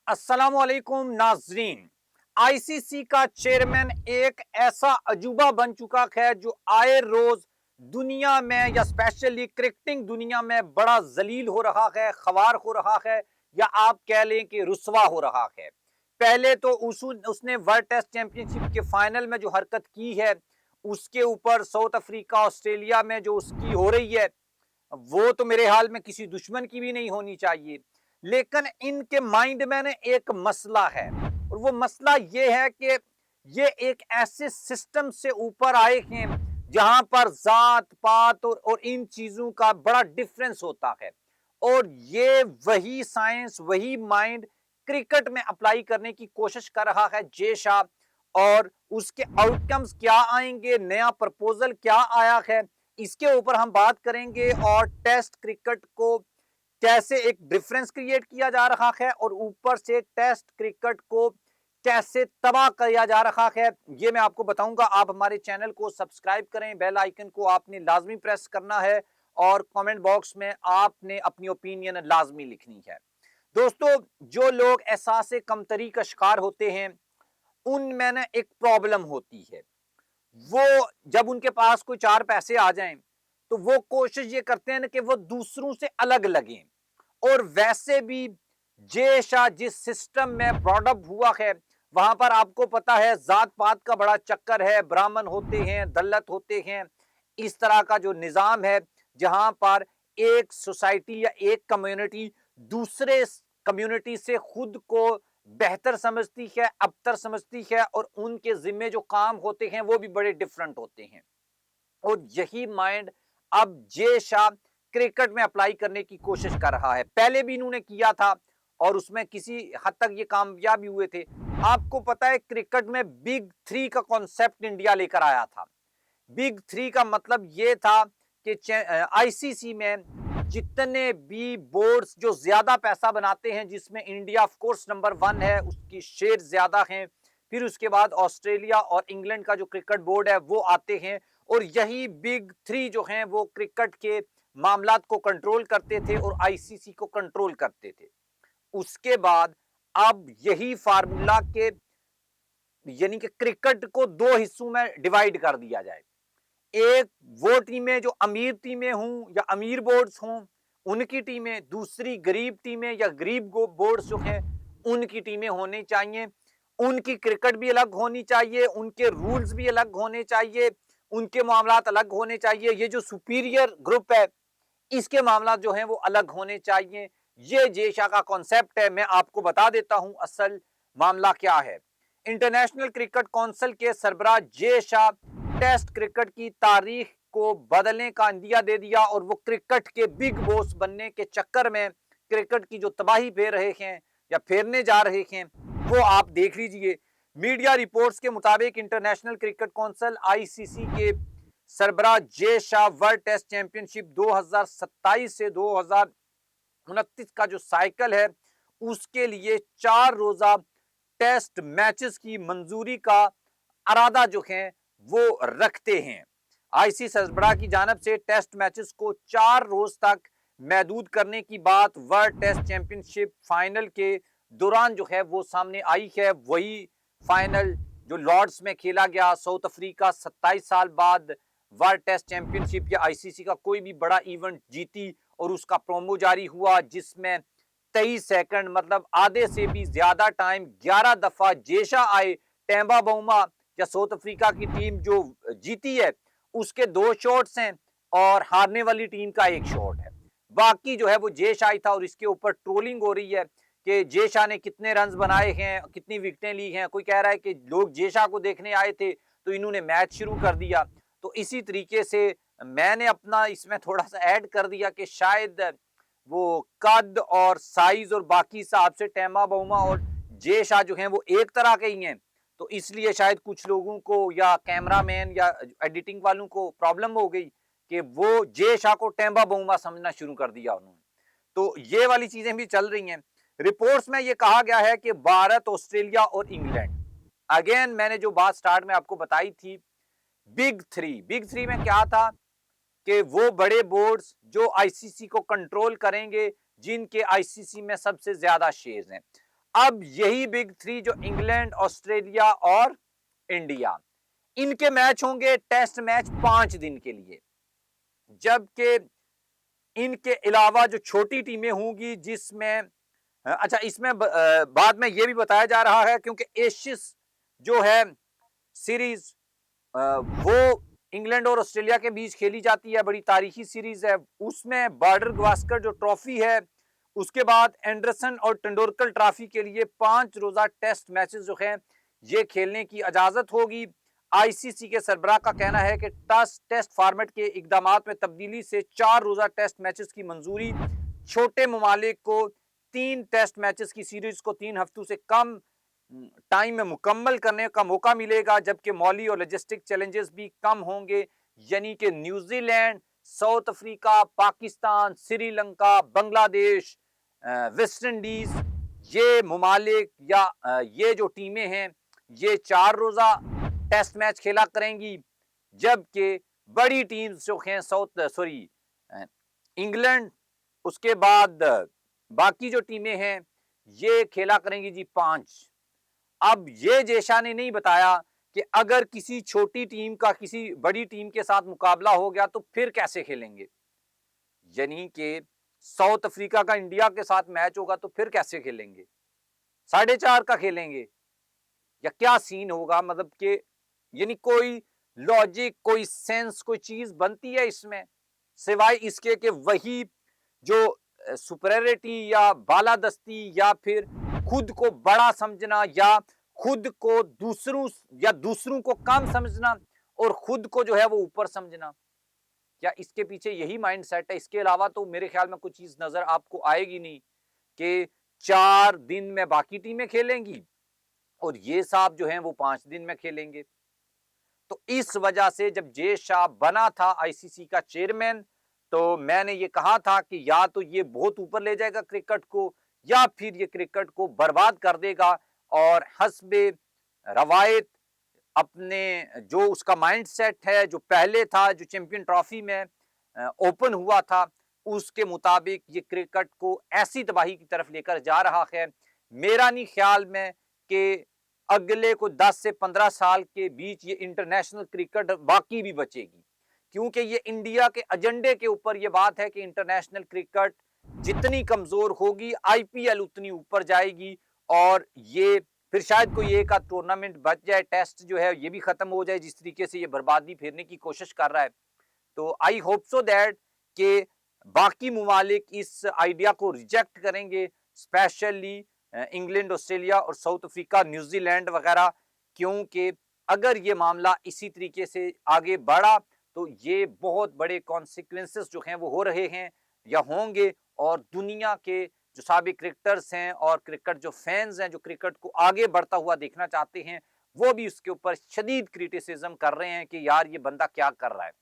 अस्सलामुअलैकुम नाजरीन। आईसीसी का चेयरमैन एक ऐसा अजूबा बन चुका है जो आए रोज दुनिया में या स्पेशली क्रिकेटिंग दुनिया में बड़ा जलील हो रहा है, खवार हो रहा है, या आप कह लें कि रुस्वा हो रहा है। पहले तो उसने वर्ल्ड टेस्ट चैंपियनशिप के फाइनल में जो हरकत की है, उसके ऊपर साउथ अफ्रीका ऑस्ट्रेलिया में जो उसकी हो रही है, वो तो मेरे हाल में किसी दुश्मन की भी नहीं होनी चाहिए। लेकिन इनके माइंड में ना एक मसला है, और वो मसला ये है कि ये एक ऐसे सिस्टम से ऊपर आए हैं जहां पर जात पात और इन चीजों का बड़ा डिफरेंस होता है। और ये वही साइंस, वही माइंड क्रिकेट में अप्लाई करने की कोशिश कर रहा है जे शाह। और उसके आउटकम्स क्या आएंगे, नया प्रपोजल क्या आया है, इसके ऊपर हम बात करेंगे। और टेस्ट क्रिकेट को कैसे एक डिफरेंस क्रिएट किया जा रहा है, और ऊपर से टेस्ट क्रिकेट को कैसे तबाह किया जा रहा है, ये मैं आपको बताऊंगा। आप हमारे चैनल को सब्सक्राइब करें, बेल आइकन को आपने लाजमी प्रेस करना है, और कमेंट बॉक्स में आपने अपनी ओपिनियन लाजमी लिखनी है। दोस्तों, जो लोग एहसास कमतरी का शिकार होते हैं, उनमें ना एक प्रॉब्लम होती है। वो जब उनके पास कोई चार पैसे आ जाएं, तो वो कोशिश ये करते हैं ना कि वो दूसरों से अलग लगें। और वैसे भी जे शाह जिस सिस्टम में ब्रॉडअप हुआ है, वहां पर आपको पता है जात पात का बड़ा चक्कर है, ब्राह्मण होते हैं, दलित होते हैं, इस तरह का जो निजाम है, जहां पर एक सोसाइटी या एक कम्युनिटी दूसरे कम्युनिटी से खुद को बेहतर समझती है, अबतर समझती है, और उनके जिम्मे जो काम होते हैं वो भी बड़े डिफरेंट होते हैं। और यही माइंड अब जे शाह क्रिकेट में अप्लाई करने की कोशिश कर रहा है। पहले भी इन्होंने किया था, और उसमें किसी हद तक ये कामयाब भी हुए थे। आपको पता है क्रिकेट में बिग थ्री का कॉन्सेप्ट इंडिया लेकर आया था। बिग थ्री का मतलब ये था कि आईसीसी में जितने भी बोर्ड्स जो ज्यादा पैसा बनाते हैं, जिसमें इंडिया ऑफ कोर्स नंबर 1 है, उसकी शेयर ज्यादा हैं। फिर उसके बाद ऑस्ट्रेलिया और इंग्लैंड का जो क्रिकेट बोर्ड है वो आते हैं, और यही बिग थ्री जो हैं वो क्रिकेट के मामलात को कंट्रोल करते थे और आईसीसी को कंट्रोल करते थे। उसके बाद अब यही फार्मूला के यानी कि क्रिकेट को दो हिस्सों में डिवाइड कर दिया जाए। एक वो टीमें जो अमीर टीमें हों या अमीर बोर्ड्स हों, उनकी टीमें, दूसरी गरीब टीमें या गरीब बोर्ड्स जो हैं उनकी टीमें होनी चाहिए। उनकी क्रिकेट भी अलग होनी चाहिए, उनके रूल्स भी अलग होने चाहिए, उनके मामलात अलग होने चाहिए। ये जो सुपीरियर ग्रुप है, इसके मामला जो हैं वो अलग होने चाहिए। ये जे शाह का कॉन्सेप्ट है। मैं आपको बता देता हूं असल मामला क्या है। इंटरनेशनल क्रिकेट काउंसिल के सरबराह जे शाह टेस्ट क्रिकेट की तारीख को बदलने का इंदिया दे दिया, और वो क्रिकेट के बिग बॉस बनने के चक्कर में क्रिकेट की जो तबाही फेर रहे हैं या फेरने जा रहे हैं, वो आप देख लीजिए। मीडिया रिपोर्ट्स के मुताबिक इंटरनेशनल क्रिकेट काउंसिल आईसीसी के सरबराह जे शाह वर्ल्ड टेस्ट चैंपियनशिप 2027 से 2029 का जो साइकिल है, उसके लिए 4 रोजा टेस्ट मैचेस की मंजूरी का अरादा जो है वो रखते हैं। आईसी सरबराह की जानब से टेस्ट मैचेस को 4 रोज तक महदूद करने की बात वर्ल्ड टेस्ट चैंपियनशिप फाइनल के दौरान जो है वो सामने आई है। वही फाइनल जो लॉर्ड्स में खेला गया, साउथ अफ्रीका 27 साल बाद वर्ल्ड टेस्ट चैंपियनशिप या आईसीसी का कोई भी बड़ा इवेंट जीती, और उसका प्रोमो जारी हुआ, जिसमें 23 सेकंड मतलब आधे से भी ज्यादा टाइम 11 दफा जेशा आए। टेम्बा बउमा या साउथ अफ्रीका की टीम जो जीती है, उसके 2 शॉट्स हैं, और हारने वाली टीम का 1 शॉट है। बाकी जो है वो जेशा आई था, और इसके ऊपर ट्रोलिंग हो रही है कि जेशा ने कितने रन बनाए हैं, कितनी विकेटें ली हैं। कोई कह रहा है कि लोग जेशा को देखने आए थे तो इन्होंने मैच शुरू कर दिया। तो इसी तरीके से मैंने अपना इसमें थोड़ा सा ऐड कर दिया कि शायद वो कद और साइज और बाकी हिसाब से टेमा बहुमा और जे शाह जो हैं वो एक तरह के ही हैं। तो इसलिए शायद कुछ लोगों को या कैमरामैन या एडिटिंग वालों को प्रॉब्लम हो गई कि वो जे शाह को टेम्बा बहुमा समझना शुरू कर दिया उन्होंने। तो ये वाली चीजें भी चल रही हैं। रिपोर्ट्स में ये कहा गया है कि भारत, ऑस्ट्रेलिया और इंग्लैंड, अगेन मैंने जो बात स्टार्ट में आपको बताई थी, बिग थ्री में क्या था कि वो बड़े बोर्ड्स जो आईसीसी को कंट्रोल करेंगे, जिनके आईसीसी में सबसे ज्यादा शेयर्स हैं। अब यही बिग थ्री जो इंग्लैंड, ऑस्ट्रेलिया और इंडिया, इनके मैच होंगे टेस्ट मैच 5 दिन के लिए, जबकि इनके अलावा जो छोटी टीमें होंगी जिसमें अच्छा इसमें बाद में यह भी बताया जा रहा है क्योंकि एशिस जो है सीरीज वो इंग्लैंड और ऑस्ट्रेलिया के बीच खेली जाती है, बड़ी तारीखी सीरीज है। उसमें बॉर्डर गावस्कर जो ट्रॉफी है, उसके बाद एंडरसन और तेंदुलकर ट्रॉफी के लिए 5 रोजा टेस्ट मैचेस जो हैं ये खेलने की इजाजत होगी। आईसीसी के सरबराह का कहना है कि टेस्ट फॉर्मेट के इकदामात में तब्दीली से 4 रोजा टेस्ट मैचेस की मंजूरी छोटे ममालिक को 3 टेस्ट मैचेस की सीरीज को 3 हफ्तों से कम टाइम में मुकम्मल करने का मौका मिलेगा, जबकि मौली और लॉजिस्टिक चैलेंजेस भी कम होंगे। यानी कि New Zealand, south Africa, Pakistan, Sri Lanka, Bangladesh, West Indies, ये ममालिक या ये जो टीमें हैं ये 4 रोजा टेस्ट मैच खेला करेंगी, जबकि बड़ी टीम्स जो हैं इंग्लैंड, उसके बाद बाकी जो टीमें हैं ये खेला करेंगी जी 5। अब ये जेशा ने नहीं बताया कि अगर किसी छोटी टीम का किसी बड़ी टीम के साथ मुकाबला हो गया तो फिर कैसे खेलेंगे, यानी कि साउथ अफ्रीका का इंडिया के साथ मैच होगा तो फिर कैसे खेलेंगे, 4:30 का खेलेंगे या क्या सीन होगा, मतलब कि यानी कोई लॉजिक, कोई सेंस, कोई चीज बनती है इसमें सिवाय इसके कि वही जो सुपरियरिटी या बालादस्ती या फिर खुद को बड़ा समझना या खुद को दूसरों को कम समझना और खुद को जो है वो ऊपर समझना, क्या इसके पीछे यही माइंडसेट है? इसके अलावा तो मेरे ख्याल में कुछ चीज नजर आपको आएगी नहीं कि 4 दिन में बाकी टीमें खेलेंगी और ये साहब जो हैं वो 5 दिन में खेलेंगे। तो इस वजह से जब जे शाह बना था आईसीसी का चेयरमैन, तो मैंने ये कहा था कि या तो ये बहुत ऊपर ले जाएगा क्रिकेट को या फिर ये क्रिकेट को बर्बाद कर देगा और हस्बे रवायत अपने जो उसका माइंडसेट है जो पहले था, जो चैंपियन ट्रॉफी में ओपन हुआ था, उसके मुताबिक ये क्रिकेट को ऐसी तबाही की तरफ लेकर जा रहा है। मेरा नहीं ख्याल में कि अगले को 10 से 15 साल के बीच ये इंटरनेशनल क्रिकेट बाकी भी बचेगी, क्योंकि ये इंडिया के एजेंडे के ऊपर ये बात है कि इंटरनेशनल क्रिकेट जितनी कमजोर होगी आईपीएल उतनी ऊपर जाएगी और ये फिर शायद कोई एक आध टूर्नामेंट बच जाए, टेस्ट जो है ये भी खत्म हो जाए जिस तरीके से ये बर्बादी फेरने की कोशिश कर रहा है। तो आई होप सो दैट कि बाकी मुमालिक इस आइडिया को रिजेक्ट करेंगे, स्पेशली इंग्लैंड, ऑस्ट्रेलिया और साउथ अफ्रीका, न्यूजीलैंड वगैरह, क्योंकि अगर ये मामला इसी तरीके से आगे बढ़ा तो ये बहुत बड़े कॉन्सिक्वेंसेस जो हैं वो हो रहे हैं या होंगे और दुनिया के जो साबिक क्रिकेटर्स हैं और क्रिकेट जो फैंस हैं जो क्रिकेट को आगे बढ़ता हुआ देखना चाहते हैं वो भी उसके ऊपर शदीद क्रिटिसिज्म कर रहे हैं कि यार ये बंदा क्या कर रहा है।